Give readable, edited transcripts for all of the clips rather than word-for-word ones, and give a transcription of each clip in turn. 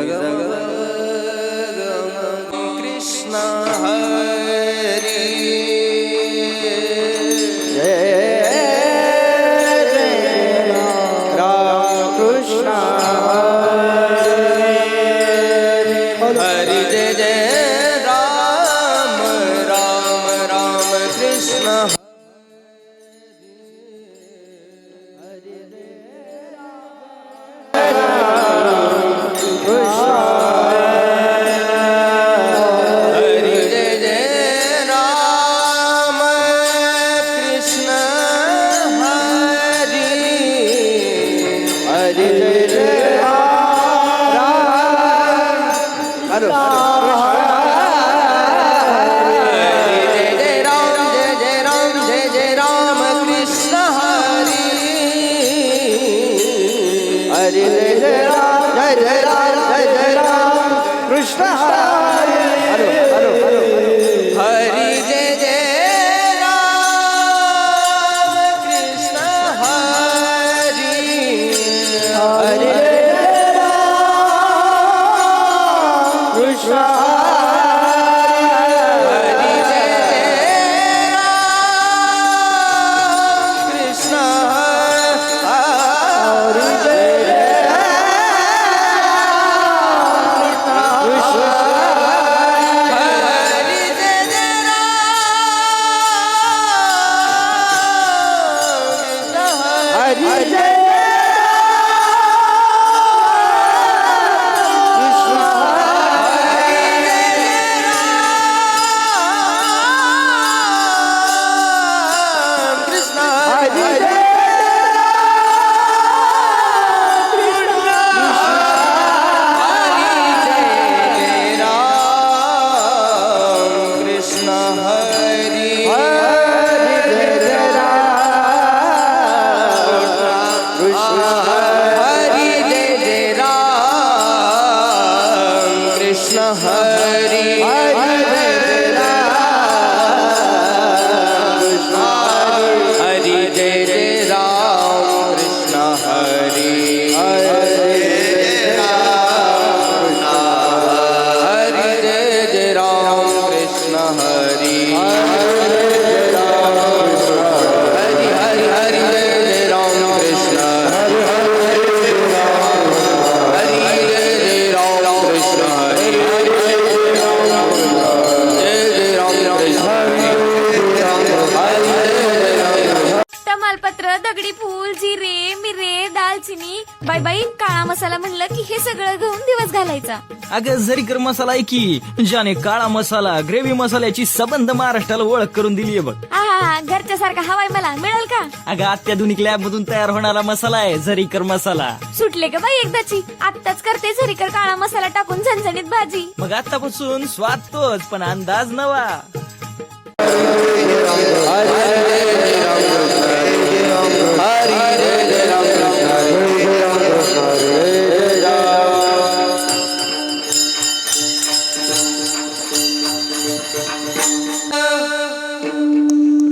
जग कृष्ण हरी हरि जय जय राम राम राम कृष्ण दगडी फूल, जिरे, मिरे, दालचिनी, बाई बाई काळा मसाला म्हणलं की हे सगळं घेऊन दिवस घालायचा. अगं झरीकर मसाला आहे की, ज्याने काळा मसाला ग्रेव्ही मसाल्याची सबंध महाराष्ट्राला ओळख करून दिलीये बघ. आहा, घरच्या सारखा हवाय मला मिळेल का? अगं अत्याधुनिक लॅब मधून तयार होणारा मसाला आहे झरीकर मसाला. सुटले का बाई एकदाची? आत्ताच करते झरीकर काळा मसाला टाकून झणझणीत भाजी. मग आतापासून स्वाद तोच पण अंदाज नवा.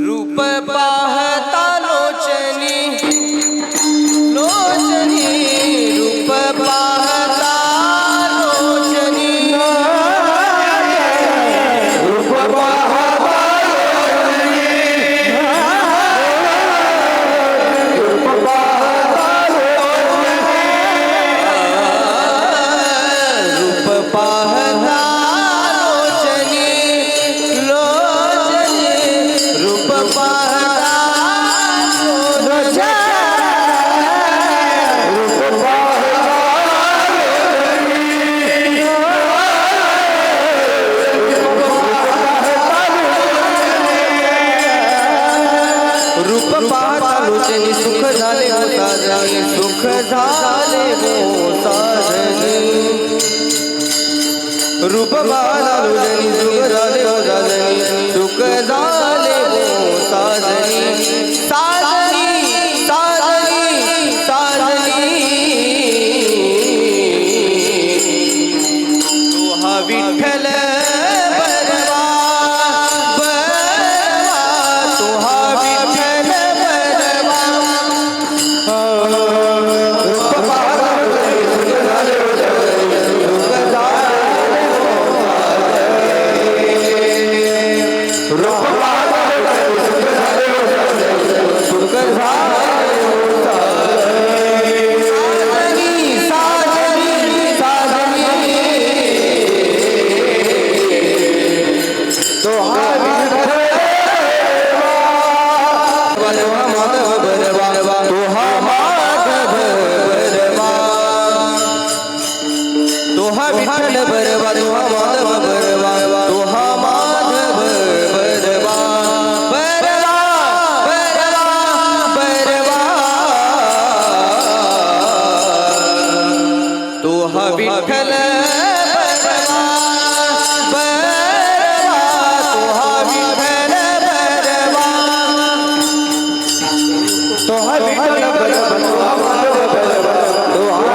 रूप पाहता लोचनी लोचनी रूप पाहता लोचनी रूप पाहता रूप पाहता रूप पाहता लोचनी लोचनी रूप पाहता रूप पाहता लोचनी सुख झाले हो साजनी सुख झाले हो साजनी रूप पाहता लोचनी सुख झाले हो साजनी सुख झाले हो साजनी साजनी साजनी साजनी तो हा विठ्ठल बरवा बरवा तो हा विठ्ठल बरवा रूप पाहता लोचनी सुख झाले हो साजनी विठ्ठल बरवा तुहा माधव बरवा तुहा माधव बरवा बरवा बरवा बरवा तुहा विठ्ठल बरवा बरवा तुहा विठ्ठल बरवा तुहा विठ्ठल बरवा तुहा माधव बरवा तुहा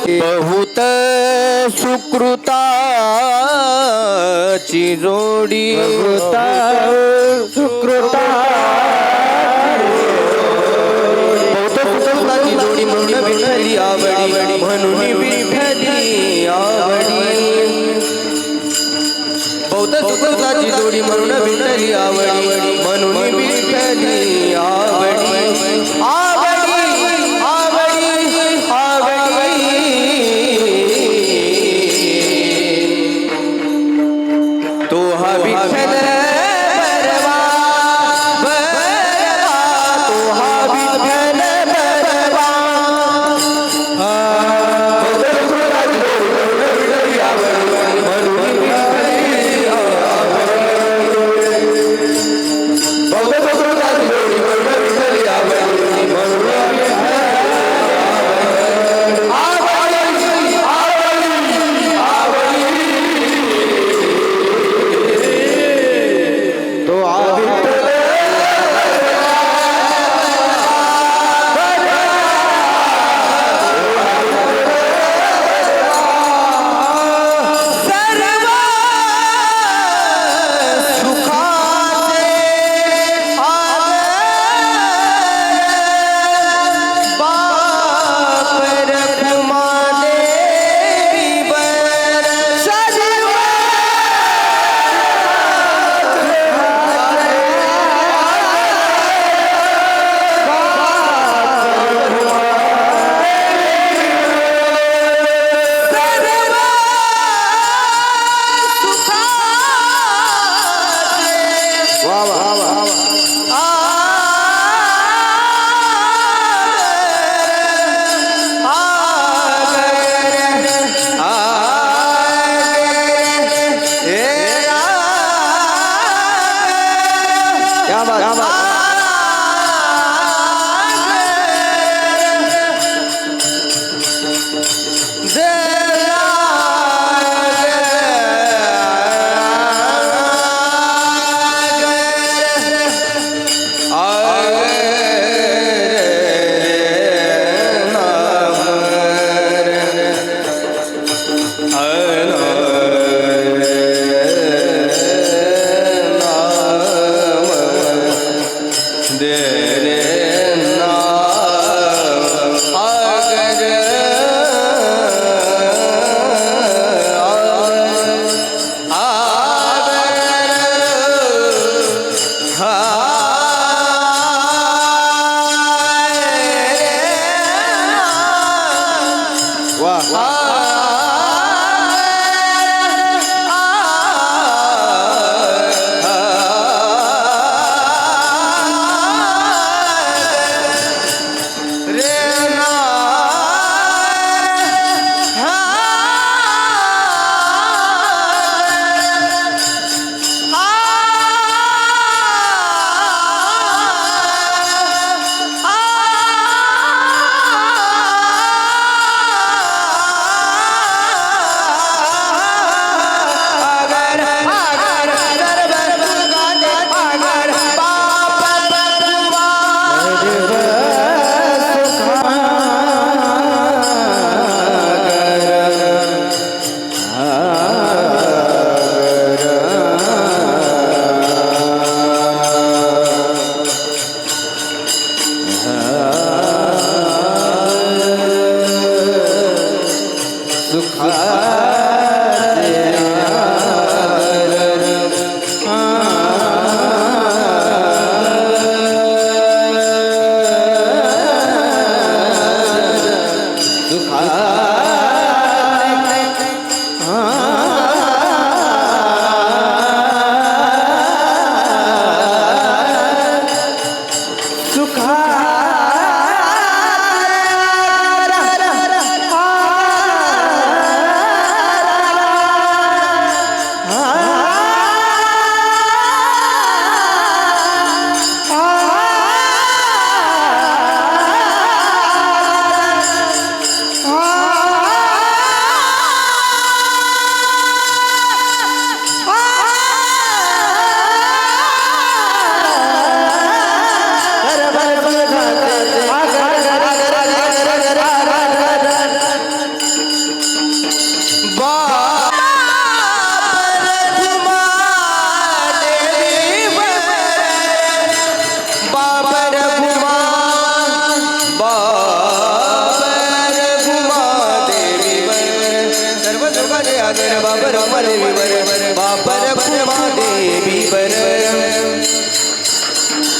बहुत सुकृताची जोडी सुकृताची जोडी म्हणून विठ्ठली आवडी म्हणून विठ्ठली आवडी बहुत सुकृताची जोडी म्हणून विठ्ठली आवडी म्हणून विठ्ठली आवडी आवडी आवडी आवडी तो हा विठ्ठल बरवा बरवा तो हा विठ्ठल बरवा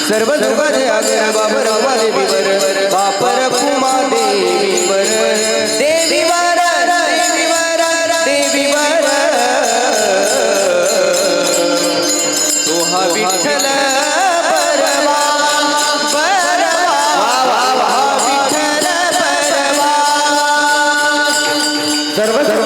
सर्व दुःखाचे आगर बाबा रामा देवी वर बापर भूमा देवी वर देवी वर देवी वर देवी वर तो हा विठ्ठल परवा परवा विठ्ठल परवा सर्व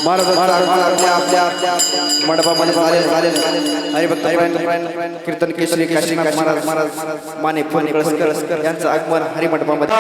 महाराज आपल्या मंडपामध्ये झाले हरिभक्त कीर्तन केसरी काशीनाथ महाराज माने कळसकर यांचं आगमन हरिमंडपामध्ये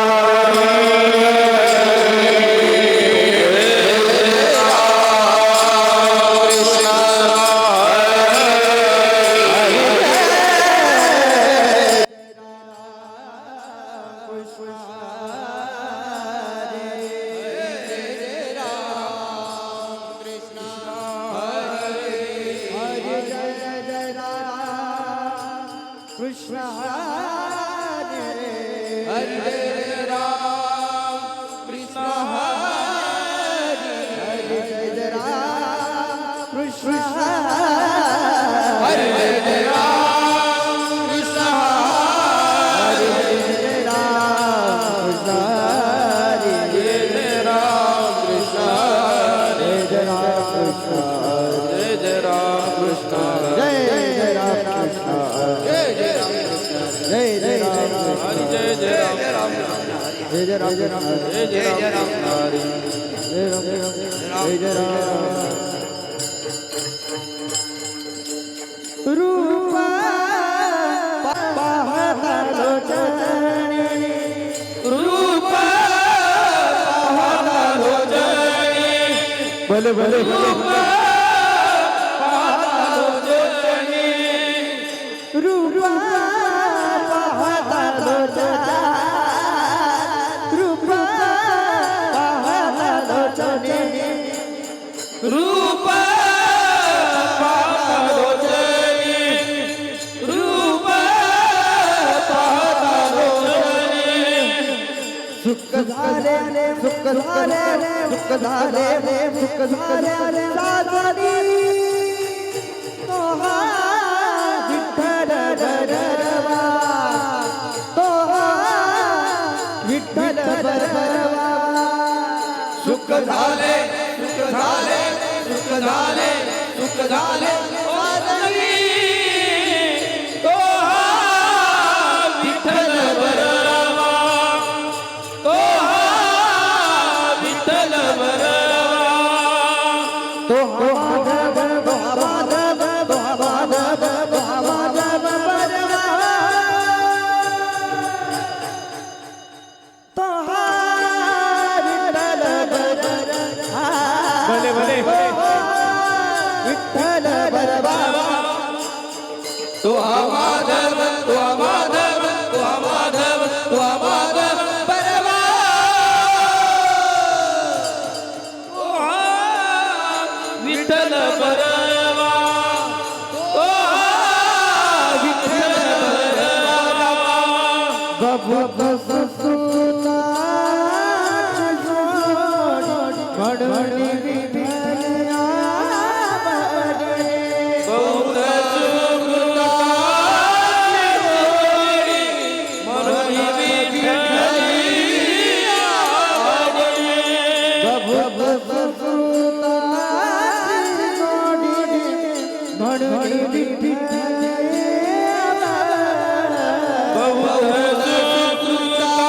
भले भले सुख झाले सुख झाले सुख झाले सुख झाले साजनी तोहा विठ्ठल बरवा तोहा विठ्ठल बरवा सुख झाले सुख झाले सुख झाले सुख झाले वाजवी तोहा विठ्ठल बरवा तोहा विठ्ठल बरवा तोहा माधव माधव माधव माधव बरवा तोहा विठ्ठल बरवा भले भले विठ्ठल बरवा तोहा माधव तोहा माधव तोहा माधव तोहा माधव बरवा तोहा विठ्ठल बरवा तोहा विठ्ठल बरवा बबू ससुता जोड भडभडी विठ्ठलया बडे बहुत सुखदा मरोनी विठ्ठली बबू ससुता जोडी भडभडी विठ्ठलया बहुत सुखदा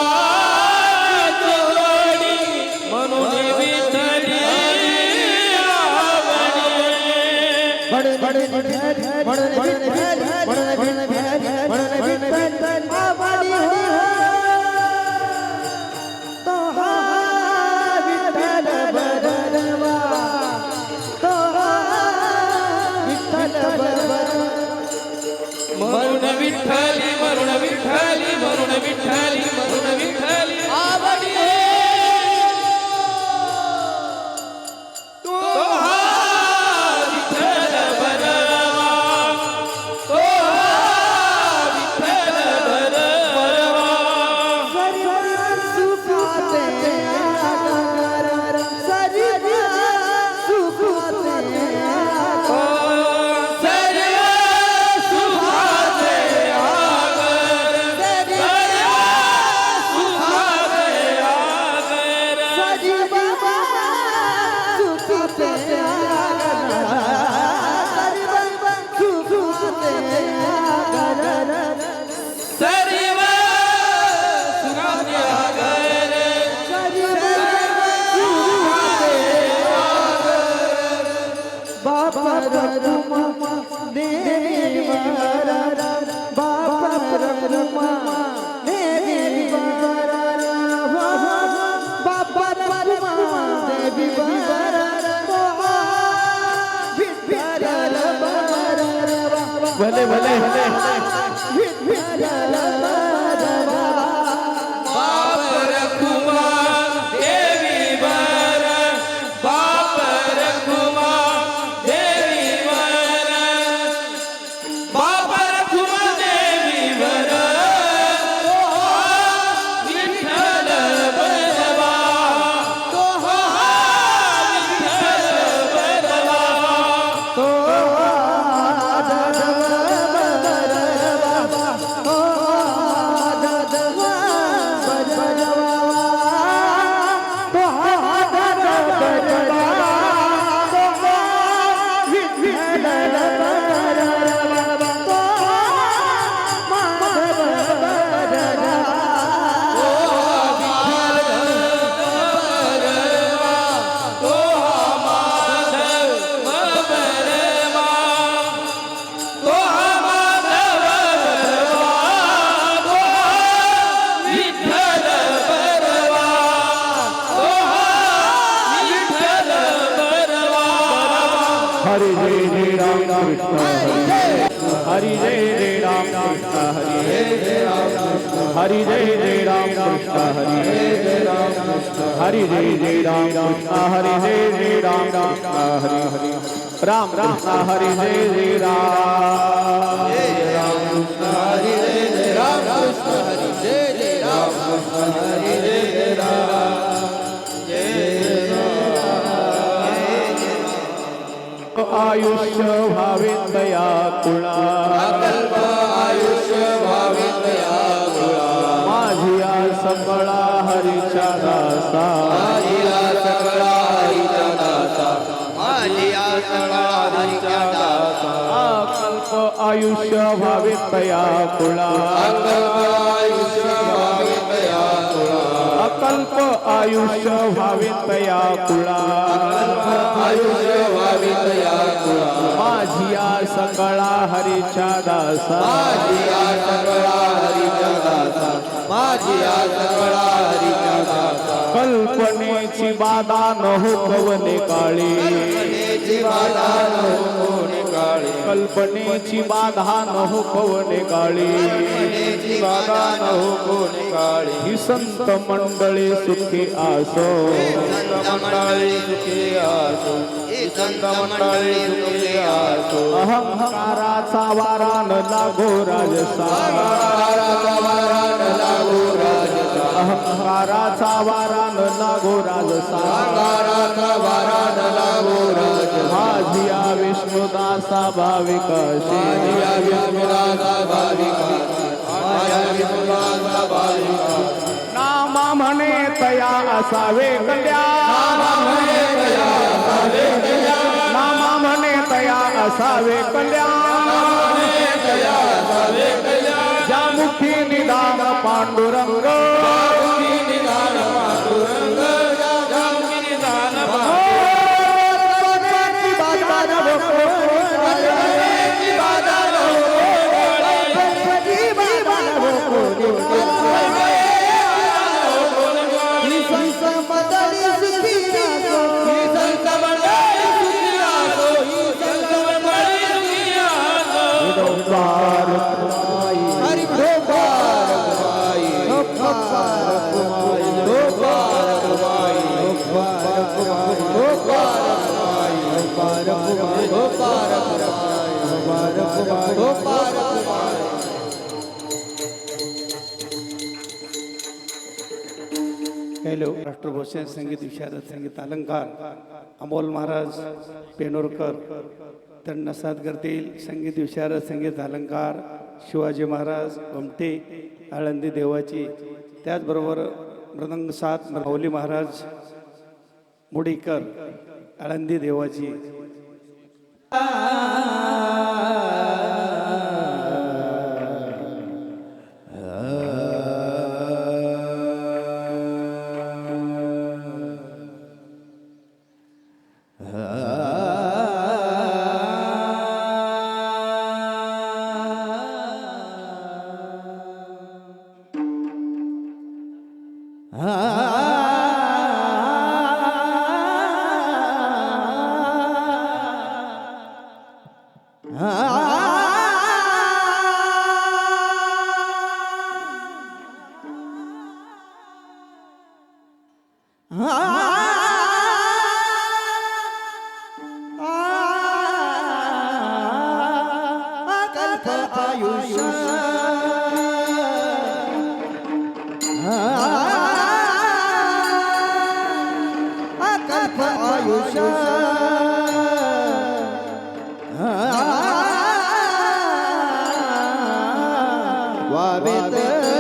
रखुमा देवी वर बाप रखुमा देवी वर बाप रखुमा देवी वर भले भले बाप रखुमा देवी वर बाप रखुमा देवी वर बाप रखुमा देवी वर विठ्ठल बलवा तो विठ्ठल बलवा तो हरि जय जय राम कृष्ण हरि जय जय राम कृष्ण हरि जय जय राम कृष्ण हरि जय जय राम कृष्ण हरि जय जय राम कृष्ण हरि राम राम हरि जय जय राम हरि जय जय राम कृष्ण हरि जय जय राम कृष्ण हरि जय जय राम आयुष्य भावे दया कुळा अकल्प आयुष्य भावे दया कुळा माझिया सकळा हरीच्या दासा माझिया सकळा हरीच्या दासा माझिया सकळा हरीच्या दासा अकल्प आयुष्य भावे दया कुळा अकल्प आयुष्य भावे दया कुळा अकल्प आयुष्य भावे दया कुळा आयुष्य भावे दया कुळा माझिया सकळा हरीच्या दासा माझिया सकळा हरीच्या दासा माझिया सकळा हरीच्या दासा कल्पनेची बाधा न हो कवने काळी कल्पनेची बाधा न हो काळी कल्पनेची बाधा न हो कवने काळी कल्पनेची बाधा न हो काळी ही संत मंडळी सुखी आसो संत मंडळी सुखी आसो संत मंडळी सुखी आसो अहंकाराचा वारा न लागो राजसा अहंकाराचा वारा न लागो राजसा अहंकाराचा वारा न लागो राजसा अहंकाराचा वारा न लागो राजसा माझिया विष्णुदासा भाविकाशी माझिया विष्णुदासा भाविका माझ्या विष्णुदासा भाविका नामा म्हणे तया असावे कल्याण नामा म्हणे तया असावे कल्याण ज्या मुखी निदान पांडुरंग हॅलो राष्ट्रभूषण संगीत विशारद संगीत अलंकार अमोल महाराज पेनोरकर त्यांना साथ करतील. संगीत विशारद संगीत अलंकार शिवाजी महाराज घुमटे आळंदी देवाची. त्याचबरोबर मृदंग साथ माऊली महाराज मुडीकर आळंदी देवाची. अकल्प आयुष्य अकल्प आयुष्य भावित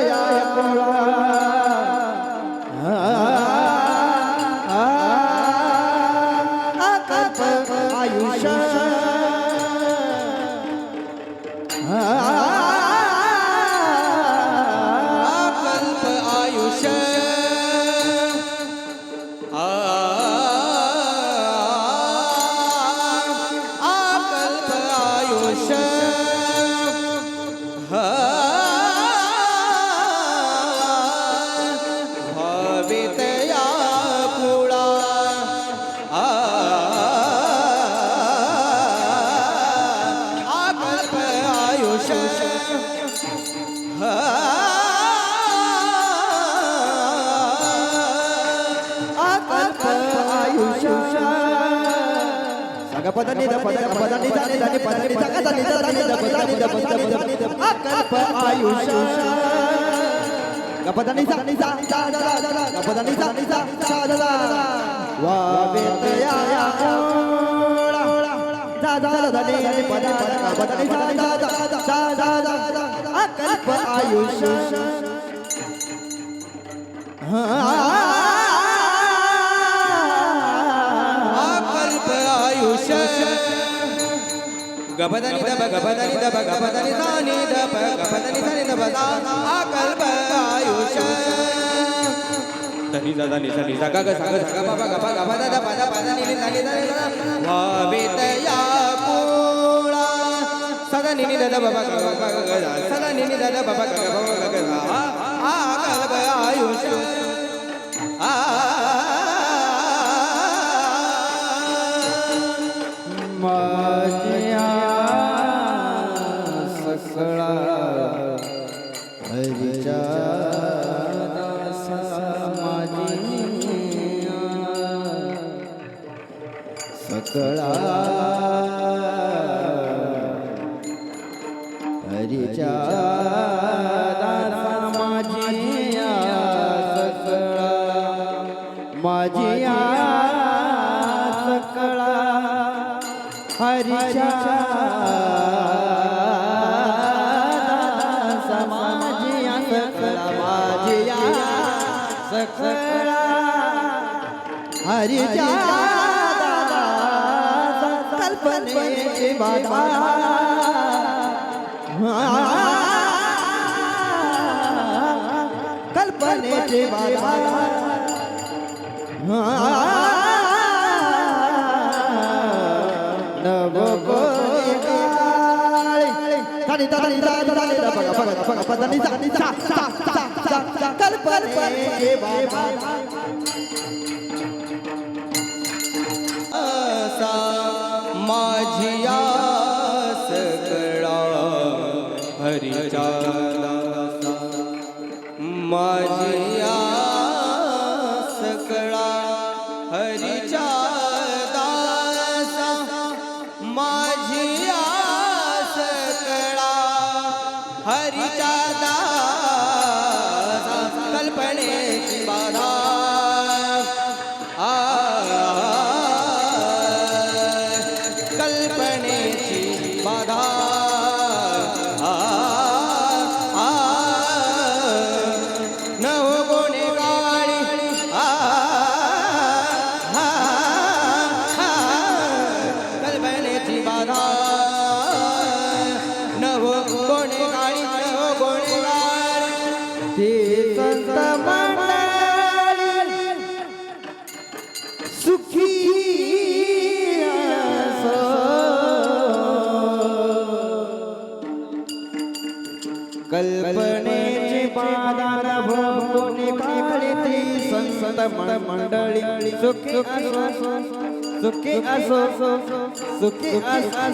या पुढा अकल्प आयुष्य अकल्प आयुष्य सगपदनी दपदनी जाने पदनी सगदनी दपदनी अकल्प आयुष्य गपदनी जाने गपदनी जाने वावेतया दादा पदनी अकल्प आयुष्य अकल्प आयुष्य गपदनी दप गपदनी दप गपदनी दानी दप गपदनी दानी दप अकल्प आयुष्य धनी दादा नि धनी गा गा गा गा बाबा गपा गपा दादा पदा पदा नि दानी दानी भावित या पुढा सदा नि दादा बाबा गा सदा नि दादा बाबा गा अकल्प आयुष्य माझ्या सकळा हरीच्या सकळा हरीच्या माझिया सकळा माझिया सकळा हरीच्या समाजिया सकळा माझिया सकळा हरीच्या कल्पनेची बाधा कल्पनेची बाधा कल्पनेची बाधा असा माझिया सकळा हरीच्या दासा माझिया सकळा हरीच्या दासा माझिया सकळा हरीच्या दासा कल्पनेची बाधा कल्पनेची बाधा न हो कोणी काळी कल्पनेची बाधा न हो कोणी काळी न हो कोणी काळी ते संत मंडळी सुखी असो. कल्पनेची बाधा न भोगून काळी ती संत मंडळी सुखी असो सुखी असो सुखी असो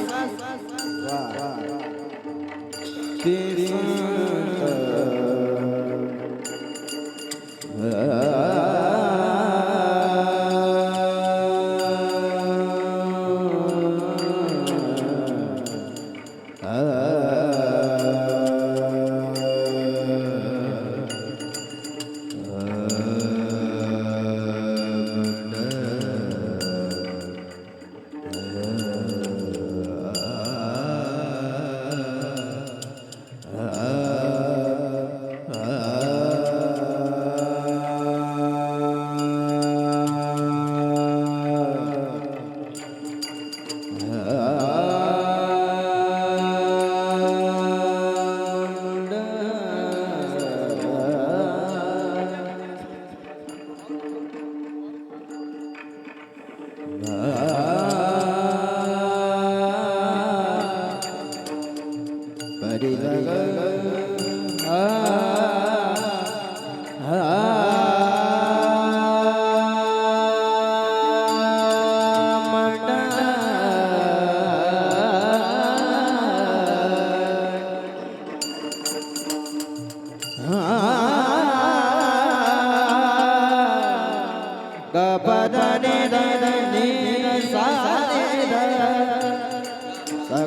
ते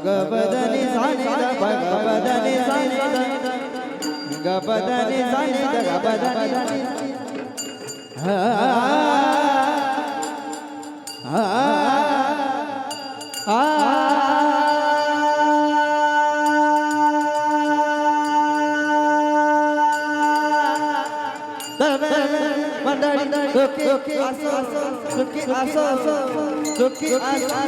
गपदनी साने द गपदनी साने द गपदनी साने द गपदनी हा हा हा मंडळी सुखी असो सुखी असो सुखी असो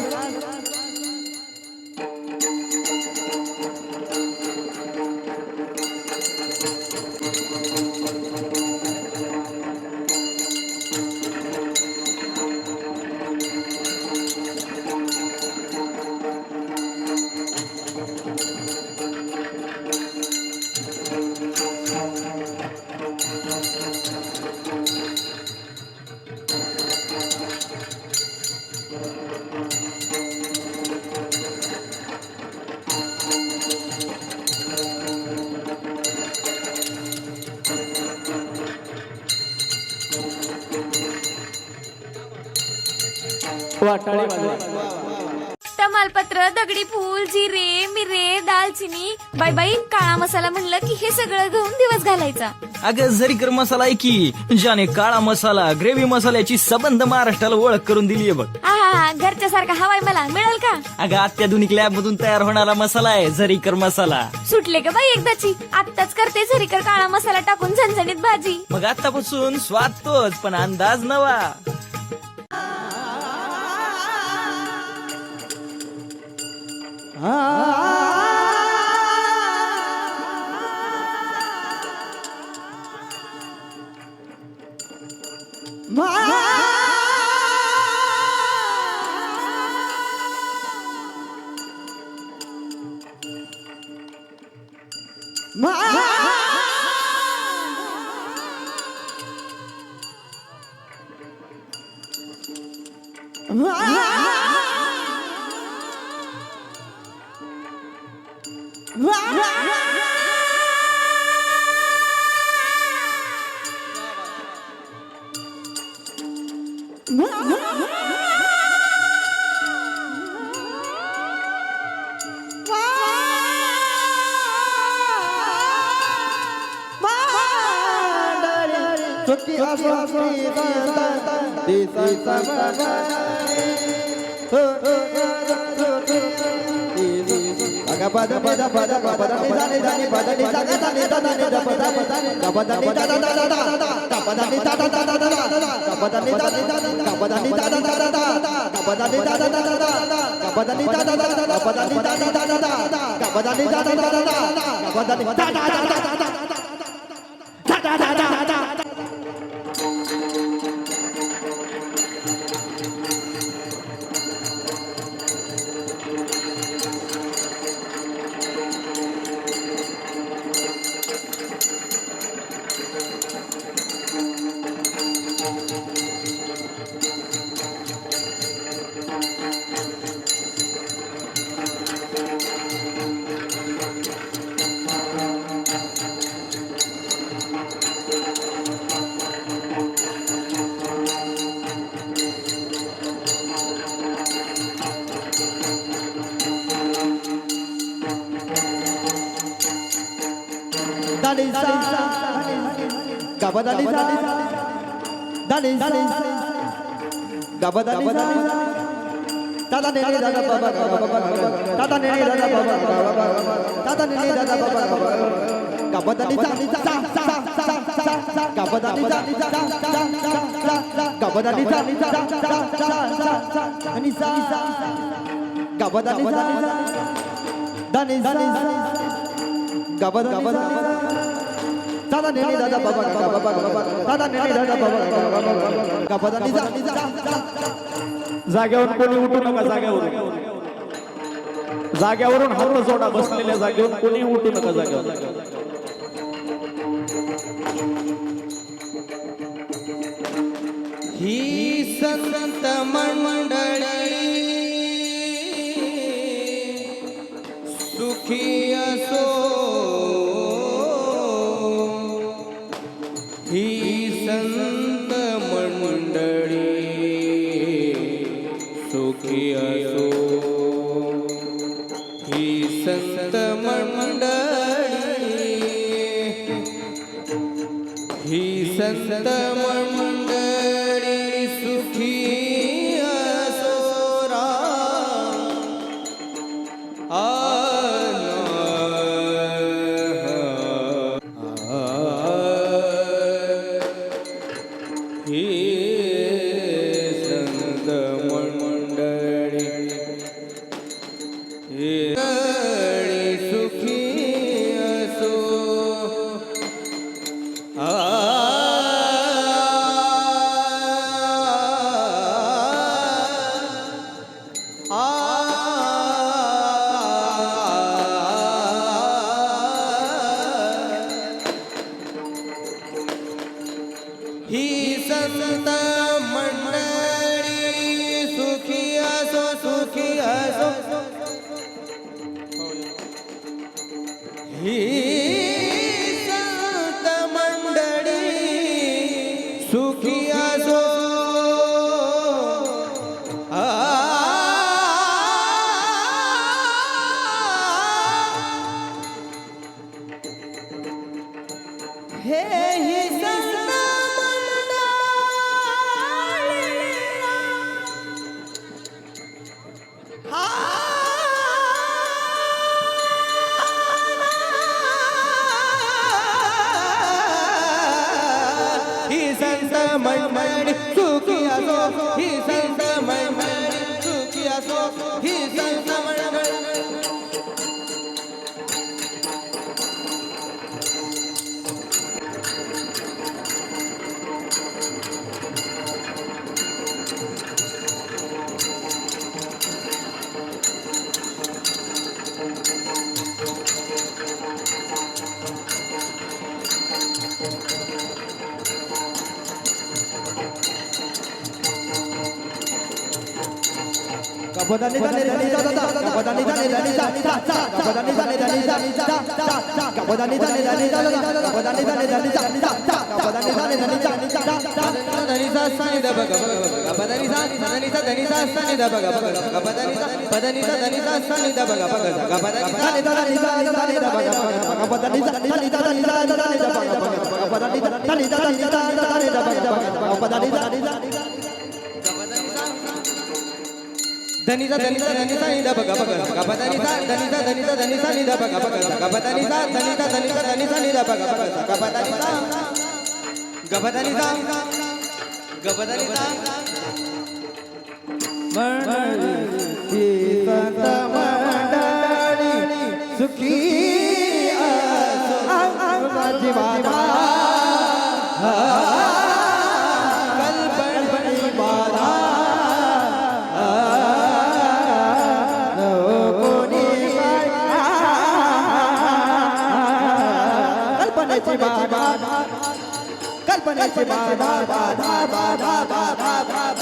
तमालपत्र दगडी फूल जिरे मिरे दालचिनी बाई बाई काळा मसाला म्हणलं की हे सगळं घेऊन दिवस घालायचा. अगं झरीकर मसाला आहे की ज्याने काळा मसाला ग्रेव्ही मसाल्याची सबंध महाराष्ट्राला ओळख करून दिलीये बघ. आहा घरच्या सारखा हवाय मला मिळेल का? अगं अत्याधुनिक लॅब मधून तयार होणारा मसाला आहे झरीकर मसाला. सुटले का बाई एकदाची? आत्ताच करते झरीकर काळा मसाला टाकून झणझणीत भाजी. मग आतापासून स्वाद तोच पण अंदाज नवा. सुखी असो ती गपद पद पद गपद निधाने धाने पद निधाने धाने धाने गपद निधाने गपद निधाने गपद निधाने गपद निधाने गपद निधाने गपद निधाने गपद निधाने गपद निधाने Gabadani dani gabadani tada nene dada baba tada nene dada baba tada nene dada baba gabadani dani gabadani dani gabadani dani anisa gabadani dani gabadani tada nene dada baba tada nene dada baba gabadani जाग्यावरून कोणी उठू नका. जाग्यावरून हात जोडा. बसलेल्या जागेवरून कोणी उठू नका जाग्यावर. ही संत मंडळी सुखी असो. ही संत मंडळी सुखी असो. ही संत मंडळी ही संत मंडळी सुखी असो. ही संत मंडळी सुखी असो. ही संत मंडळी सुखी असो. सुखी असो. ही संत मंडळी सुखी असो. हे ही संत ही संत मंडळी सुखी असो. ही संत मंडळी सुखी असो. ही संत मंडळी Gabadani dani gabadani dani gabadani dani gabadani dani gabadani dani धनीचा सानिधा बघा गपधनीचा धनीचा धनीचा सानिधा बघा गपधनीचा पधनीचा धनीचा सानिधा बघा गपधनीचा धनीचा धनीचा धनीचा निधा बघा गपधनीचा धनीचा धनीचा धनीचा निधा बघा गपधनीचा धनीचा धनीचा धनीचा निधा बघा गपधनीचा गपधनीचा गपधनीचा मंडळी संत मंडळी सुखी माझी बाधा कल्पनी बाधा कोणी कल्पनेची बाधा कल्पनेची बाधा बाधा बाधा बाधा बाधा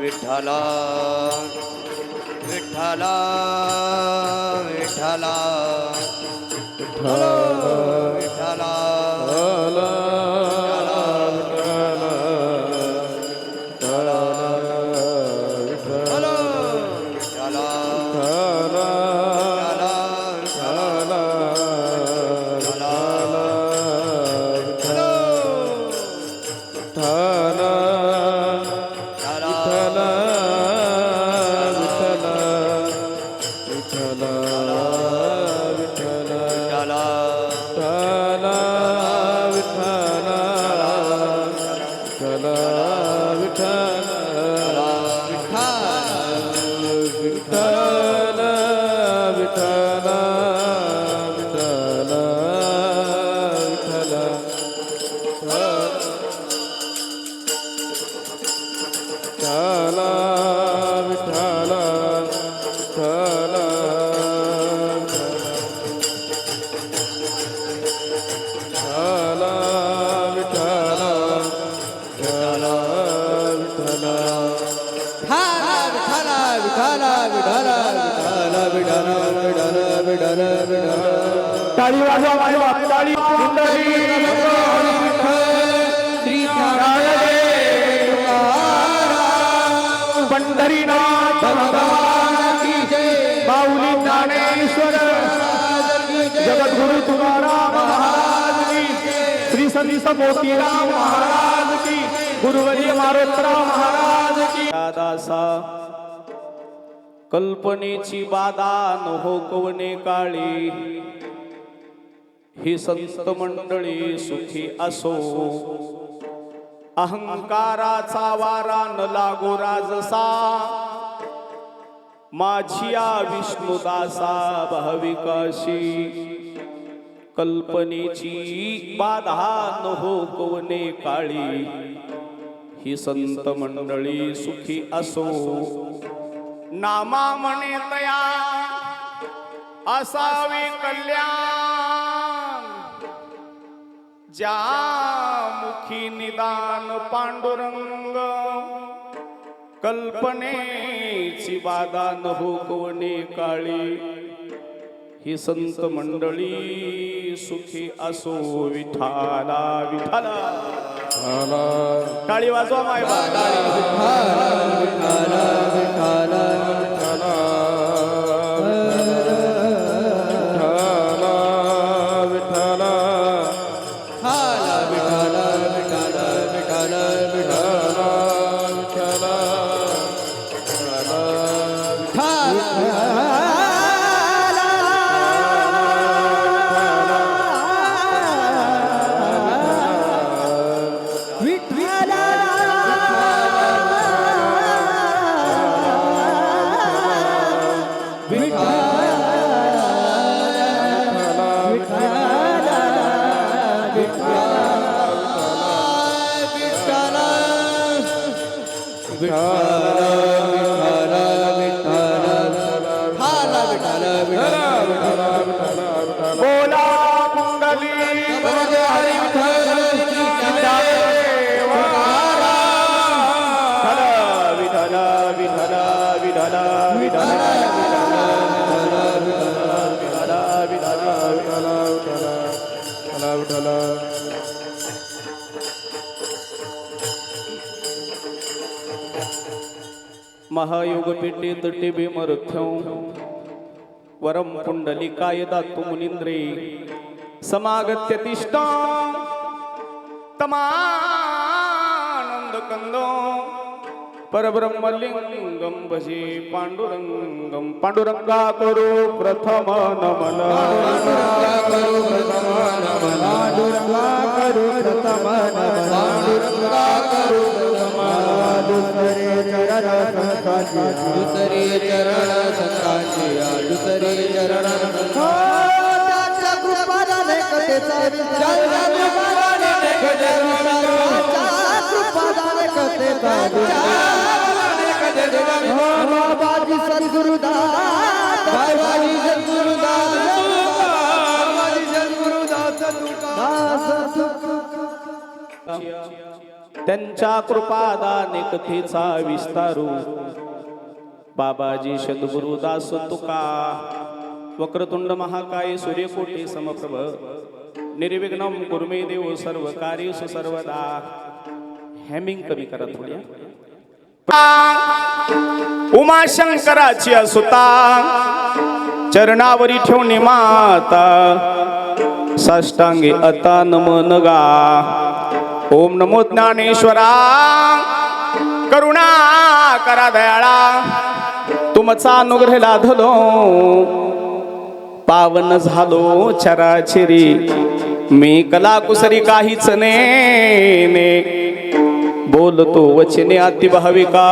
विठ्ठला विठ्ठला विठ्ठला विठ्ठला टाळी वाजवा माझे बाप टाळी पंढरीनाथ माऊली ज्ञानेश्वर जगद्गुरु तुकाराम महाराज की श्री संत मोतीराम महाराज की गुरुवर्य मारोतराव महाराज की दासा कल्पनेची बाधा न हो कवने काळी ही संत मंडळी सुखी असो अहंकाराचा वारा न लागो राजसा माझिया विष्णुदासा भाविकाशी कल्पनेची बाधा न हो कवने काळी ही संत मंडळी सुखी असो नामा म्हणे तया असावे कल्याण ज्या मुखी निदान पांडुरंग कल्पनेची बाधा न हो कोणे काळी ही संत मंडळी सुखी असो विठाला विठाला टाळी वाजवा माय बोला कुंडली हरी विठल विठल विठल विठल महायोग पेटे तटे बेमर्थ्यौ वरम पुंडलिकाय दातु मुनींद्रे समागत्य तिष्ठा तमानंद कंदो परब्रह्मलिंगम भजे पांडुरंगम पांडुरंगा करो प्रथम नमन पांडुरंगा करो प्रथम नमन पांडुरंगा करो प्रथम नमन पांडुरंगा करो प्रथम दुसरे चरण संतांचे दुसरे चरण त्याच्या कृपाने कथेचा कृपाने कथेचा बाबाजी सद्गुरुदास बाबाजी सद्गुरुदास बाबाजी सद्गुरुदास त्यांच्या कृपादाने कथेचा विस्तारू बाबाजी सद्गुरुदास तुका वक्रतुंड महाकाय सूर्यकोटी समप्रभ निर्विघ्नं कुर्मे देव सर्व कार्येषु सर्वदा हॅमिंग कमी करा थोड्या उमाशंकराची सुता चरणावरी ठेवणे माता साष्टांगे अता नमन गा ओम नमो ज्ञानेश्वरा करुणा करा दयाळा तुमचा अनुग्रह लाधलो पावन झालो चराचरी मी कलाकुसरी काहीच ने बोलतो वचने अति भाविका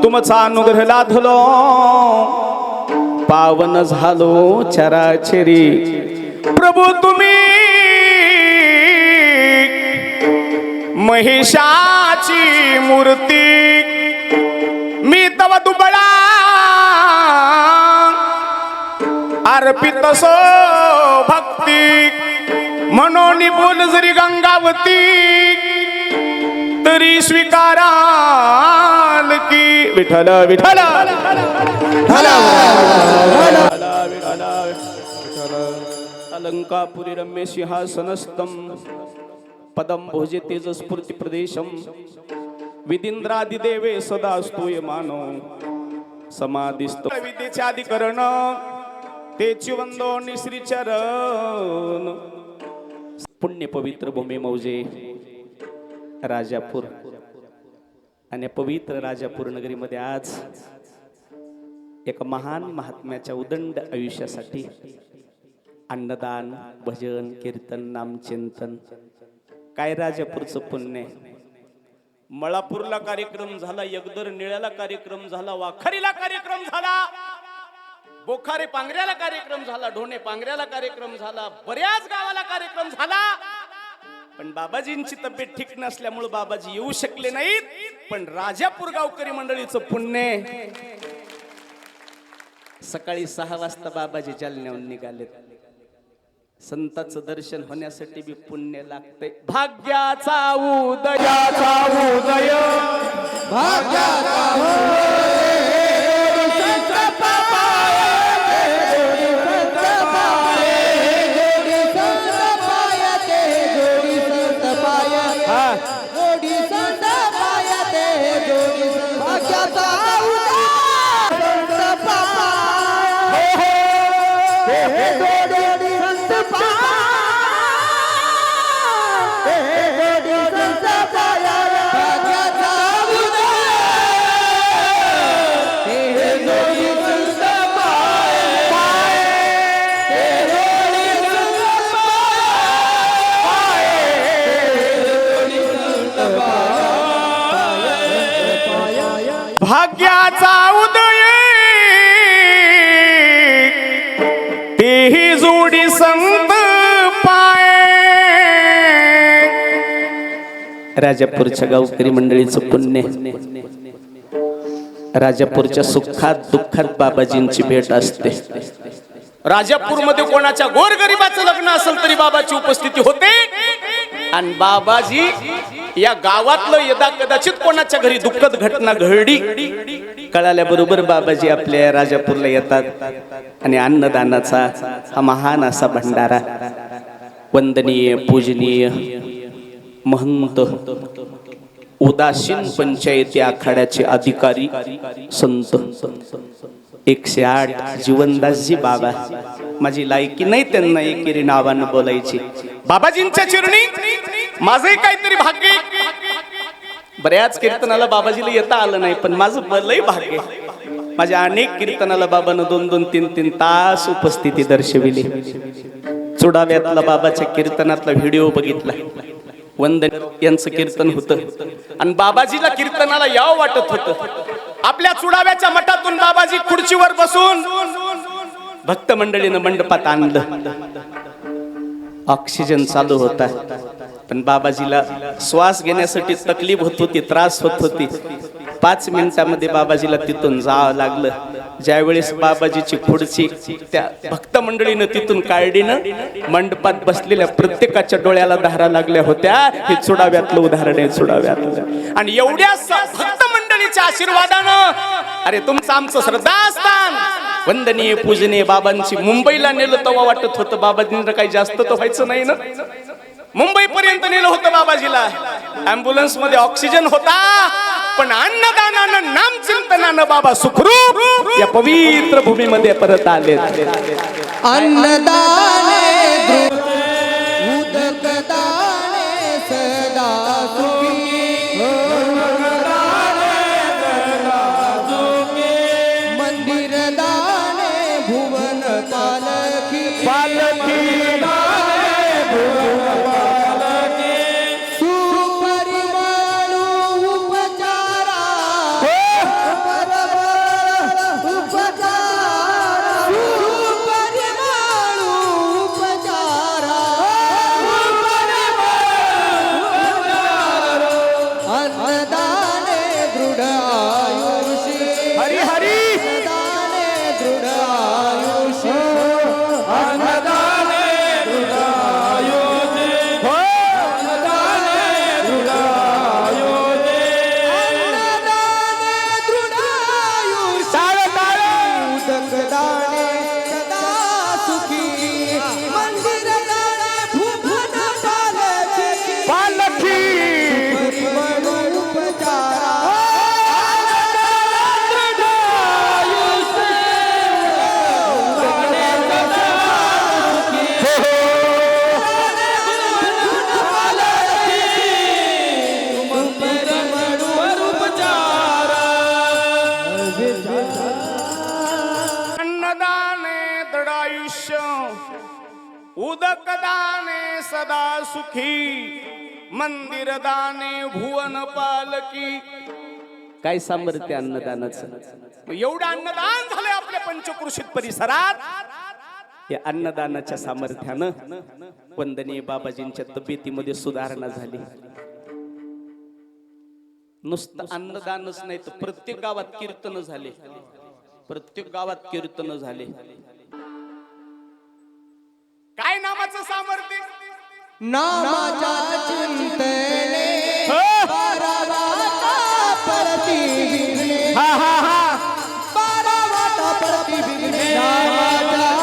तुमचा अनुग्रह लाधलो पावन झालो चराचरी प्रभू तुम्ही महिषाची मूर्ती मी तव दुबळा अर्पित सो भक्ती म्हणून बोल जरी गंगावती तरी स्वीकाराल की विठ्ठल विठ्ठल अलंकापुरी रम्य सिंहासनस्थं पदं भोजे तेजस्फूर्ति प्रदेशम विदिंद्रादिदेवे सदा स्तूयमानो समाधिस्थ विद्येचे अधिकरण तेची वंदो श्रीचरण पुण्य पवित्र भूमी मौजे राजापूर आणि पवित्र राजापूर नगरीमध्ये आज एक महान महात्म्याच्या उदंड आयुष्यासाठी अन्नदान भजन कीर्तन नामचिंतन काय राजापूरचं पुण्य मळापूरला कार्यक्रम झाला यगदर निळ्याला कार्यक्रम झाला वाखारीला कार्यक्रम झाला बोखारे पांगऱ्याला कार्यक्रम झाला ढोणे पांगऱ्याला कार्यक्रम झाला बऱ्याच गावाला कार्यक्रम झाला पण बाबाजींची तब्येत ठीक नसल्यामुळे बाबाजी येऊ शकले नाहीत पण राजापूर गावकरी मंडळीचं पुण्य सकाळी 6 वाजता बाबाजी जालन्याहून निघालेत संतांचं दर्शन होण्यासाठी बी पुण्य लागते भाग्याचा उदय भाग्याचा भाग्याचा उदय तेही जोडी संत पाय राजापूरच्या गावकरी मंडळीचं पुण्य राजापूरच्या सुखात दुःखात बाबाजींची भेट असते राजापूरमध्ये कोणाच्या गोरगरिबाचं लग्न असेल तरी बाबाची उपस्थिती होते आणि बाबाजी या गावातलं यदा कदाचित कोणाच्या घरी दुःखद घटना घडली कळाल्याबरोबर बाबाजी आपल्या राजापूरला येतात आणि अन्नदानाचा हा महान असा भंडारा वंदनीय पूजनीय महंत उदासीन पंचायती आखाड्याचे अधिकारी संत 108 जीवनदासजी बाबा माझी लायकी नाही त्यांना एकेरी नावानं बोलायची बाबाजींच्या चरणी माझंही काहीतरी भाग्य बऱ्याच कीर्तनाला बाबाजीला येता आलं नाही पण माझं लई भाग्य माझ्या अनेक कीर्तनाला बाबानं 2-2, 3-3 तास उपस्थिती दर्शविली चुडाव्यातला बाबाच्या कीर्तनातला व्हिडिओ बघितला वंदन यांचं कीर्तन होतं आणि बाबाजीला कीर्तनाला यावं वाटत होतं आपल्या चुडाव्याच्या मठातून बाबाजी खुर्चीवर बसून भक्त मंडळीनं मंडपात आणलं ऑक्सिजन चालू होता पण बाबाजीला श्वास घेण्यासाठी तकलीफ होत होती त्रास होत होती 5 मिनिटांमध्ये बाबाजीला तिथून जावं लागलं ज्यावेळेस बाबाजीची खुर्ची त्या भक्त मंडळीनं तिथून काढलीनं मंडपात बसलेल्या प्रत्येकाच्या डोळ्याला धारा लागल्या होत्या हे चुडाव्यातलं उदाहरण आहे चुडाव्यातलं आणि एवढ्या भक्त मंडळीच्या आशीर्वादानं अरे तुमचं आमचं श्रद्धास्थान वंदनीय पूजनीय बाबांची मुंबईला नेलं तेव्हा वाटत होतं बाबाजींना काही जास्त तर व्हायचं नाही ना मुंबई पर्यंत नेलं होतं बाबाजीला ॲम्ब्युलन्स मध्ये ऑक्सिजन होता पण अन्नदानानं नामचिंतनानं बाबा सुखरूप या पवित्र भूमीमध्ये परत आले अन्नदाने उदकदाने सदा सुखी मंदिर दाने भुवन पालने दाने सदा सुखी, मंदिर दाने भुवन पालकी. काय सामर्थ्य अन्नदानाचं. एवढं अन्नदान झालंय आपल्या पंचक्रोशीत परिसरात. या अन्नदानाच्या सामर्थ्यानं वंदनीय बाबाजींच्या तब्येतीमध्ये सुधारणा झाली. नुसतं अन्नदानच नाही तर प्रत्येक गावात कीर्तन झाले. प्रत्येक गावात कीर्तन झाले. काय नामाचं सामर्थ्य. नामाच्या चिंतने बारावाटा पडती विघ्ने. बारावाटा पडती विघ्ने. नामाच्या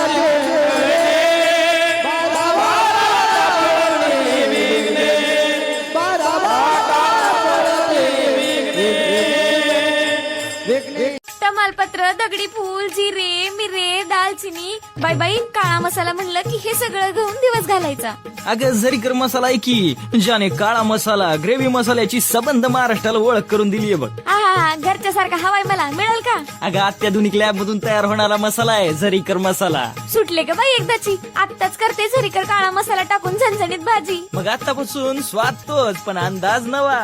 तमालपत्र, दगडी फूल, जिरे, मिरे, दालचिनी, बाई काळा मसाला म्हणलं की हे सगळं घेऊन दिवस घालायचा. अगं जरीकर मसाला आहे की ज्याने काळा मसाला ग्रेव्ही मसाल्याची सबंध महाराष्ट्राला ओळख करून दिलीये बघ. आहा, घरच्या सारखा हवाय मला मिळेल का. अगं अत्याधुनिक लॅब मधून तयार होणारा मसाला आहे जरीकर मसाला. सुटले का बाई एकदाची. आत्ताच करते झरीकर काळा मसाला टाकून झणझणीत भाजी. मग आतापासून स्वाद तोच पण अंदाज नवा.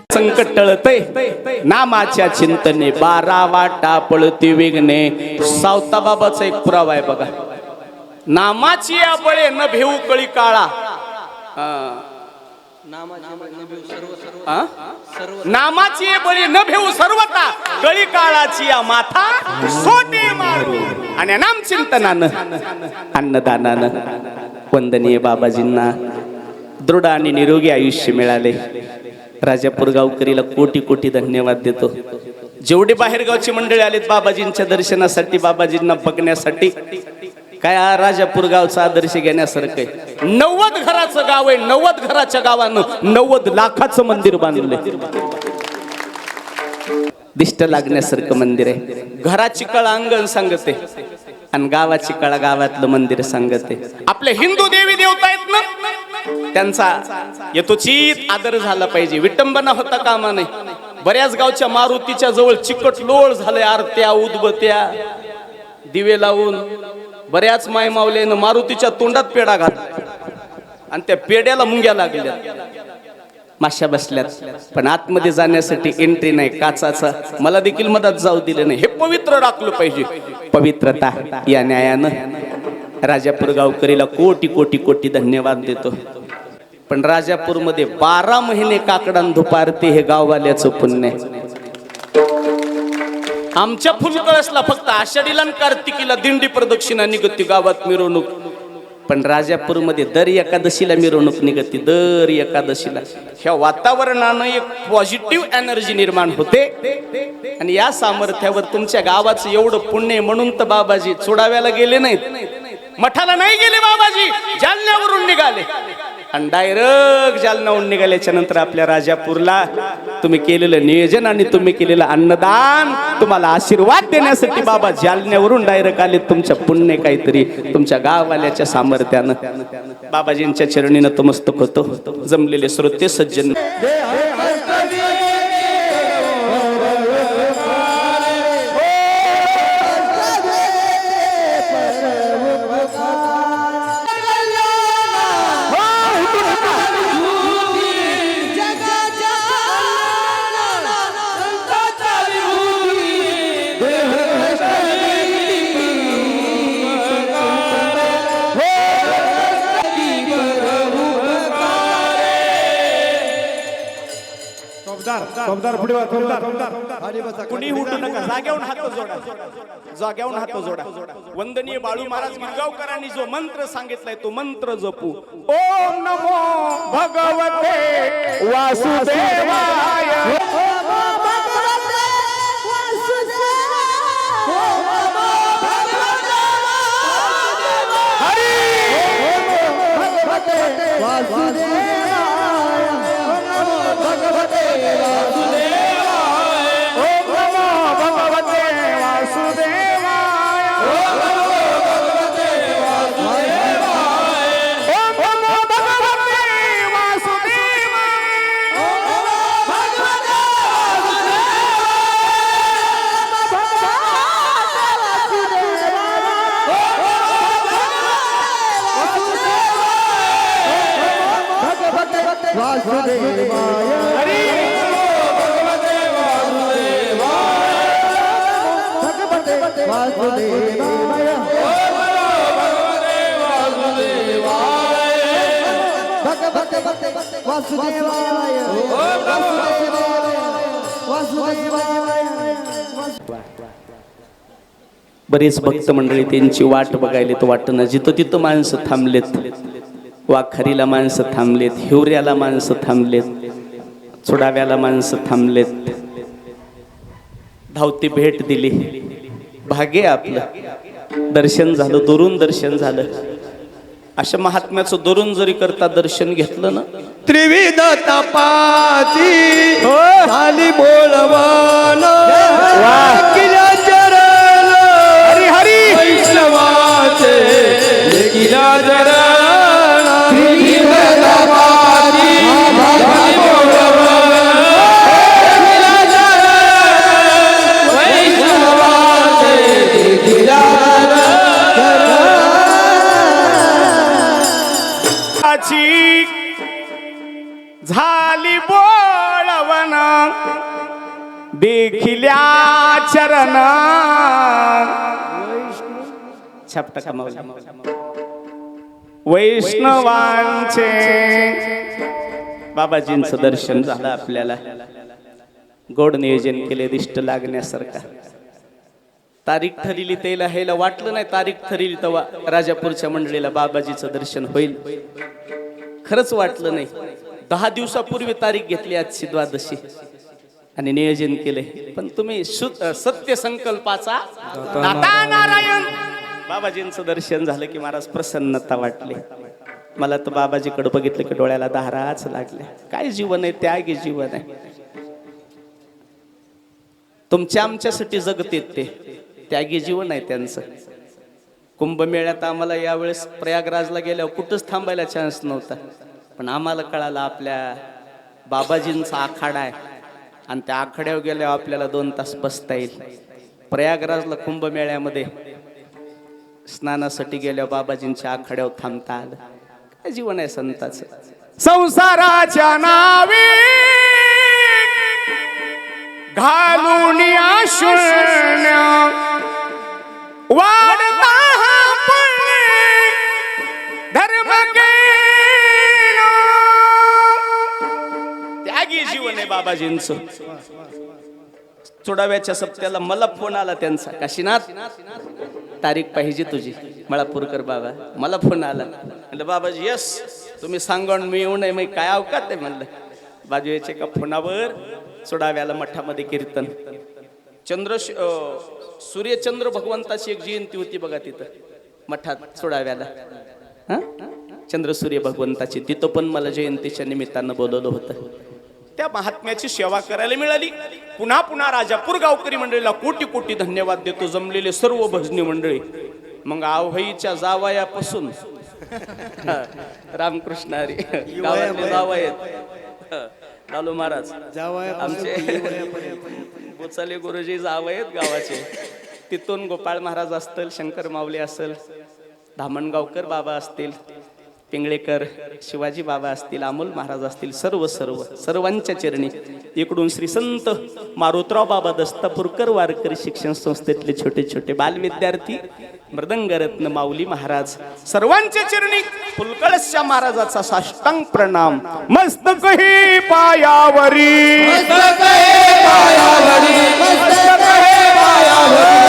संकट टळतय नामाच्या चिंतने, बारावाटा पळती विघ्ने. सावता बाबाचा एक पुरावा आहे बघा. नामाची या बळे न भेऊ कळी काळा. नामाची ये बळी न भेऊ सर्वता, कळी काळाची या माथा सोटे मारू. आणि नाम चिंतनानं अन्नदानानं वंदनीय बाबाजींना दृढ आणि निरोगी आयुष्य मिळाले. राजापूर गावकरीला कोटी कोटी धन्यवाद देतो. जेवढे बाहेरगावची मंडळी आलेत बाबाजींच्या दर्शनासाठी, बाबाजींना बघण्यासाठी, काय हा राजापूर गावचा आदर्श घेण्यासारखं आहे. 90 घराचं गाव आहे. 90 घराच्या गावानं 90 लाखाचं मंदिर बांधलंय. दिष्ट लागण्यासारखं मंदिर आहे. घराची कळा अंगण सांगते आणि गावाची कळा गावातलं मंदिर सांगते. आपले हिंदू देवी देवता आहेत ना, त्यांचा यथोचित आदर झाला पाहिजे. विटंबना होता कामा नाही. बऱ्याच गावच्या मारुतीच्या जवळ चिकट लोळ झाले. आरत्या उदबत्या दिवे लावून बऱ्याच माय मावल्यानं मारुतीच्या तोंडात पेढा घातला आणि त्या पेड्याला मुंग्या लागल्या, माश्या बसल्यात. पण आतमध्ये जाण्यासाठी एंट्री नाही, काचाचा. मला देखील मदत जाऊ दिले नाही. हे पवित्र राखलं पाहिजे. पवित्रता या न्यायानं राजापूर गावकरीला कोटी कोटी कोटी धन्यवाद देतो. पण राजापूरमध्ये 12 महिने काकडान धुपारते हे गाववाल्याचं पुण्य. आमच्या फुलकळसला फक्त आषाढीला आणि कार्तिकीला दिंडी प्रदक्षिणा निघती, गावात मिरवणूक. पण राजापूरमध्ये दर एकादशीला मिरवणूक निघती. दर एकादशीला ह्या वातावरणानं एक पॉझिटिव्ह एनर्जी निर्माण होते. आणि या सामर्थ्यावर तुमच्या गावाचं एवढं पुण्य म्हणून तर बाबाजी चोडाव्याला गेले नाहीत, मठाला नाही गेले. बाबाजी जालन्यावरून निघाले आणि डायरेक्ट जालन्यावरून निघाल्याच्या नंतर आपल्या राजापूरला तुम्ही केलेलं नियोजन आणि तुम्ही केलेलं अन्नदान, तुम्हाला आशीर्वाद देण्यासाठी बाबा जालन्यावरून डायरेक्ट आले. तुमच्या पुण्य काहीतरी तुमच्या गाववाल्याच्या सामर्थ्यानं. बाबाजींच्या चरणी नतमस्तक होतो. जमलेले श्रोते सज्जन, कुणी उठू नका, जाग्यावरून हात जोडा, जाग्यावरून हात जोडा. वंदनीय बाळू महाराज गिरगावकरांनी जो मंत्र सांगितलाय तो मंत्र जपू. ओम नमो भगवते वासुदेवाय. वासुदेवाय भगवते वासुदेवाय भगवते वासुदेवाय वासुदेवाय बरेच भक्त मंडळी त्यांची वाट बघायलेत वाटणं जिथं तिथं माणसं थांबलेत वाखारीला माणसं थांबलेत हिवऱ्याला माणसं थांबलेत चुडाव्याला माणसं थांबलेत धावती भेट दिली भाग्य आपलं दर्शन झालं दुरून दर्शन झालं अशा महात्म्याचं दुरून जरी करता दर्शन घेतलं ना त्रिविध तपाची झाली बोलवान किल्या चरण हरी हरी वैष्णवाचे किल्या चरण त्रिविध तपाची झाली बोलवान किल्या चरण वैष्णवाचे किल्या झाली बोळवण देखिल्या चरण छपटा कमावला वैष्णवांचे बाबाजींचं दर्शन झालं आपल्याला गोड नियोजन केले दिष्ट लागण्यासारखा तारीख ठरली त्याला ह्याला वाटलं नाही तारीख ठरली तेव्हा राजापूरच्या मंडळीला बाबाजीचं दर्शन होईल खरंच वाटलं नाही 10 दिवसापूर्वी तारीख घेतली आजची द्वादशी आणि नियोजन केले पण तुम्ही सत्य संकल्पाचा दाता नारायण बाबाजींचं दर्शन झालं की महाराज प्रसन्नता वाटली मला तर बाबाजीकडे बघितलं की डोळ्याला धाराच लागल्या काय जीवन आहे त्यागी जीवन आहे तुमच्या आमच्यासाठी जगतेत ते त्यागी जीवन आहे त्यांचं कुंभमेळ्यात आम्हाला यावेळेस प्रयागराजला गेल्यावर कुठंच थांबायला चान्स नव्हता पण आम्हाला कळालं आपल्या बाबाजींचा आखाडा आहे आणि त्या आखाड्यावर गेल्यावर आपल्याला 2 तास बसता येईल प्रयागराजला कुंभमेळ्यामध्ये स्नानासाठी गेल्यावर बाबाजींच्या आखाड्यावर थांबता आलं काय जीवन आहे संताचं संसाराच्या नावे घालून आशुण्य वाढता धर्म त्यागी जीवन आहे बाबाजींचं चुडाव्याच्या सप्त्याला मला फोन आला त्यांचा काशीनाथ तारीख पाहिजे तुझी मळापूरकर बाबा मला फोन आला म्हणलं बाबाजी यस तुम्ही सांगा मी येऊ नये मग काय अवकात आहे म्हणलं बाजूच्या एका फोनावर चुडाव्याला मठामध्ये कीर्तन सूर्यचंद्र भगवंताची एक जयंती होती बघा तिथं मठात चुडाव्याला चंद्र सूर्य भगवंताची तिथं पण मला जयंतीच्या निमित्तानं बोलवलं होतं त्या महात्म्याची सेवा करायला मिळाली पुन्हा पुन्हा राजापूर गावकरी मंडळीला कोटी कोटी धन्यवाद देतो जमलेले सर्व भजनी मंडळी मग आवईच्या जावयापासून रामकृष्ण हरी गावातले जावयात लालू महाराज आमचे बोचाले गुरुजी जावयात गावाचे तिथून गोपाळ महाराज असतील शंकर माऊली असेल धामणगावकर बाबा असतील पिंगळेकर शिवाजी बाबा असतील अमोल महाराज असतील सर्वांच्या चरणी इकडून श्री संत मारुतराव बाबा दस्तापूरकर वारकरी शिक्षण संस्थेतले छोटे छोटे बालविद्यार्थी मृदंगरत्न माऊली महाराज सर्वांच्या चरणी फुलकळसच्या महाराजाचा साष्टांग प्रणाम मस्तक हे पायावरी मस्तक हे पायावरी मस्तक हे पायावरी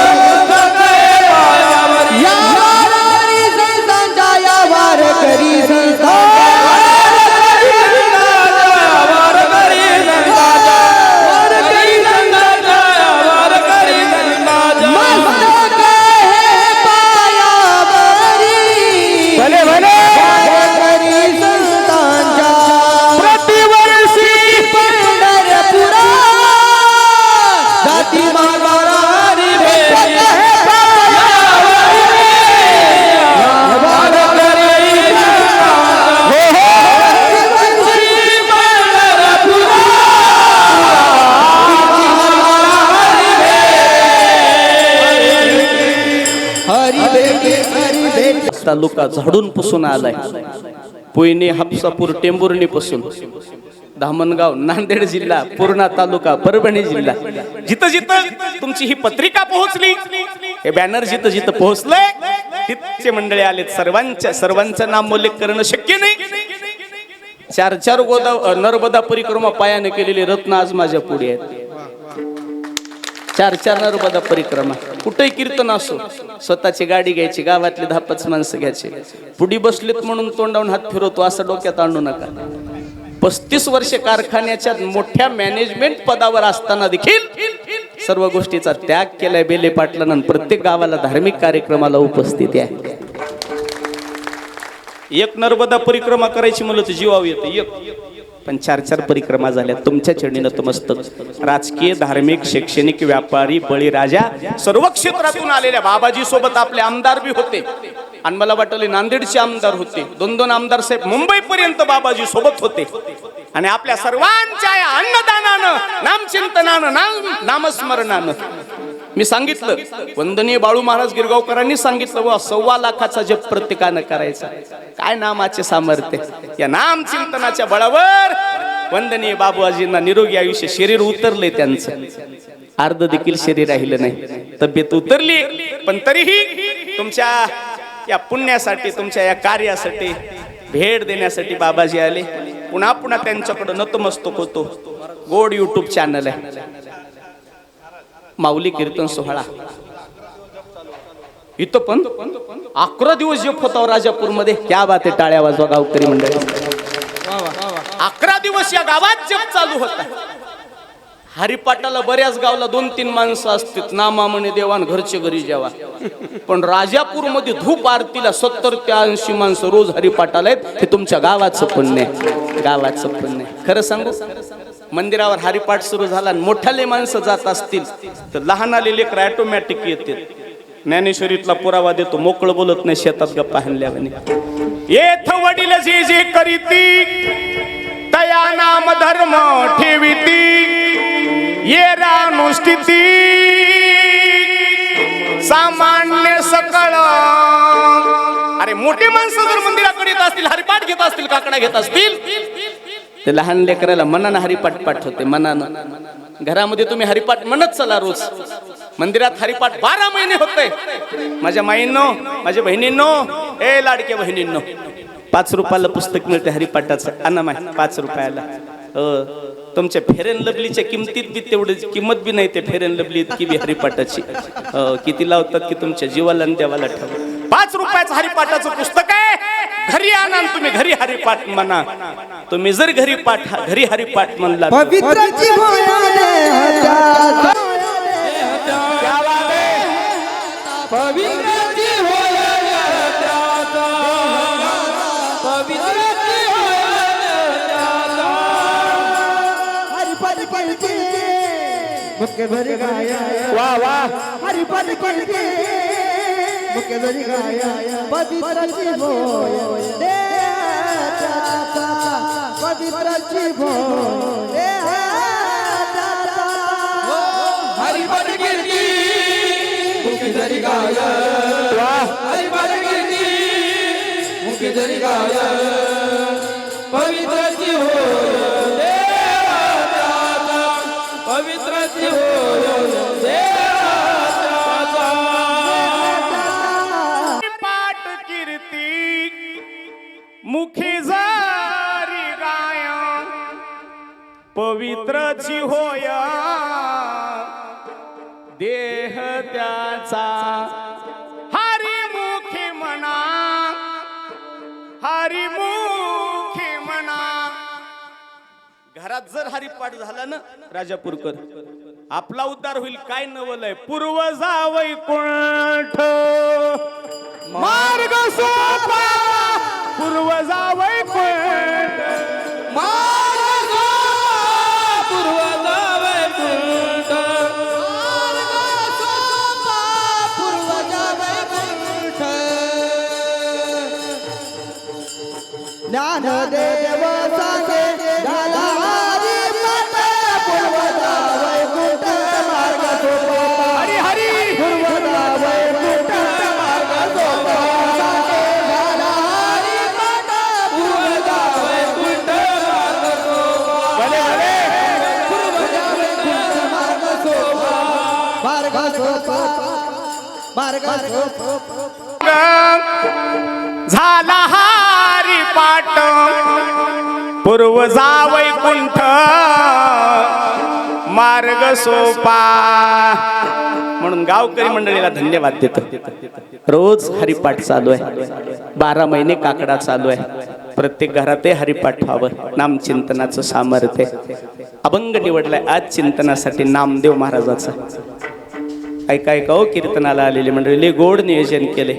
वारकरी संस्था प्रतिवर्षी पंढरपुरा जाती तालुका झाडून पुसून आलाय पोयने, हापसापूर, टेंभुर्णी पासून धामणगाव, नांदेड जिल्हा, पूर्णा तालुका, परभणी जिल्हा, जिथं जिथं तुमची ही पत्रिका पोहोचली, हे बॅनर जिथं जिथं पोहोचलंय तिथचे मंडळी आलेत. सर्वांचं नामोल्लेख करणं शक्य नाही. 4 नर्मदा परिक्रमा पायाने केलेले रत्न आज माझ्या पुढे आहेत. 4 नर्मदा परिक्रमा. कुठेही कीर्तन असो, स्वतःची गाडी घ्यायची, गावातली 10-5 माणसं घ्यायची. पुढी बसलेत म्हणून तोंडावून हात फिरवतो असं डोक्यात आणू नका. 35 वर्षे कारखान्याच्या मोठ्या मॅनेजमेंट पदावर असताना देखील सर्व गोष्टीचा त्याग केलाय बेले पाटलानं. प्रत्येक गावाला धार्मिक कार्यक्रमाला उपस्थिती आहे. एक नर्मदा परिक्रमा करायची म्हणलं तर जीवावर येतं एक, पण 4 परिक्रमा झाल्या. तुमच्या चरणी नतमस्तक. राजकीय, धार्मिक, शैक्षणिक, व्यापारी, बळीराजा, सर्व क्षेत्रातून आलेल्या बाबाजी सोबत आपले आमदार बी होते. आणि मला वाटले नांदेडचे आमदार होते. 2 आमदार साहेब मुंबई पर्यंत बाबाजी सोबत होते. आणि आपल्या सर्वांच्या या अन्नदानानं, नामचिंतनानं, नामस्मरणानं मी सांगितलं, वंदनीय बाळू महाराज गिरगावकरांनी सांगितलं, 1.25 लाखाचा जप प्रत्येकानं करायचा. काय नामाचे सामर्थ्य. या नामचिंतनाच्या बळावर वंदनीय बाबूजींना निरोगी आयुष्य, शरीर उतरले त्यांचं, अर्ध देखील शरीर राहिलं नाही, तब्येत उतरली. पण तरीही तुमच्या या पुण्यासाठी, तुमच्या या कार्यासाठी, भेट देण्यासाठी बाबाजी आले. पुन्हा पुन्हा त्यांच्याकडे नतमस्तक होतो. गोड YouTube चॅनल आहे, माऊली कीर्तन सोहळा. इथं पण 11 दिवस जप होता राजापूरमध्ये. क्या बात आहे, टाळ्या वाजवा गावकरी मंडळी. 11 दिवस या गावात जप चालू होता. हरिपाठाला बऱ्याच गावला 2-3 माणसं असतात, नामा म्हणे देवान घरचे घरी जेवा. पण राजापूरमध्ये धूप आरतीला 70 ते 80 माणसं रोज हरिपाठाला आहेत. हे तुमच्या गावाचं पुण्य आहे, गावाचं पुण्य आहे. खरं सांगू, मंदिरावर हरिपाठ सुरू झाला आणि मोठाले माणसं जात असतील तर लहान आले लेकर ऑटोमॅटिक येते. ज्ञानेश्वरीतला पुरावा देतो, मोकळं बोलत नाही, शेतात गप्पा हाणल्यावानी. येथ वडील जे जे करीती तया नाम धर्म ठेविती, ये रानुष्ठिती सामान्य सकळ. अरे मोठे माणसं जर मंदिराकडे येत असतील, हरिपाठ घेत असतील, काकडा घेत असतील, ते लहान लेकराला मनानं हरिपाठ पाठवते. मनानं घरामध्ये तुम्ही हरिपाठ म्हणत चला रोज. मंदिरात हरिपाठ 12 महिने होते. माझ्या माईंनो, माझ्या बहिणींनो, ए लाडक्या बहिणींनो, 5 रुपयाला पुस्तक मिळते हरिपाठाचं. अन्नम आहे 5 रुपयाला. तुमच्या फेरन लवलीच्या किमतीत बी तेवढी किंमत बी नाही ते फेरन लवली इतकी बी हरिपाठाची. किती लावतात की तुमच्या जीवाला आणि देवाला ठेवा. 5 रुपयाचं हरिपाठाचं पुस्तक आहे. घरी आणा, तुम्ही घरी हरिपाठ म्हणा. तुम्ही जर घरी हरिपाठ म्हणला, पवित्राची मुख्य भरी गाया, वाह वाह, हरिपाठ करते मुख्य भरी गाया, पवित्राची भोय देहाचा, पवित्राची भोय देहाचा. हरिपाठ करते मुख्य भरी गाया, हरिपाठ करते मुख्य भरी गाया, पवित्राची भोय पवित्राची पाठ कीर्ती मुखी जारी गाया, पवित्राची होय देह त्याचा. हरिमुखी म्हणा, हरिमुखी म्हणा. घरात जर हरिपाठ झाला ना राजापूरकर, आपला उद्धार होईल. काय नवलय, पूर्वजा वैकुंठ मार्ग सोपा, पूर्वजा वैकुंठ मार्ग सोपा, पूर्वजा वैकुंठ मार्ग सोपा, पूर्वजा वैकुंठ. ज्ञानदेव सांगे झाला हरिपाठ, पूर्वजा वैकुंठ मार्ग सोपा. हरी हरी पूर्वजा वैकुंठ मार्ग सोपा. सांगे झाला हरिपाठ, पूर्वजा मार्ग सोपा झाला हारी पाट पूर्व जावई कुंठ मार्ग सोपा. म्हणून गावकरी मंडळीला धन्यवाद देतो. रोज हरिपाठ चालू आहे, 12 महिने काकडा चालू आहे. प्रत्येक घरात हरिपाठ व्हावं. नामचिंतनाचं सामर्थ्य. अभंग निवडलाय आज चिंतनासाठी नामदेव महाराजाचा. ऐका ऐका हो, कीर्तनाला आलेली मंडळी गोड नियोजन केले.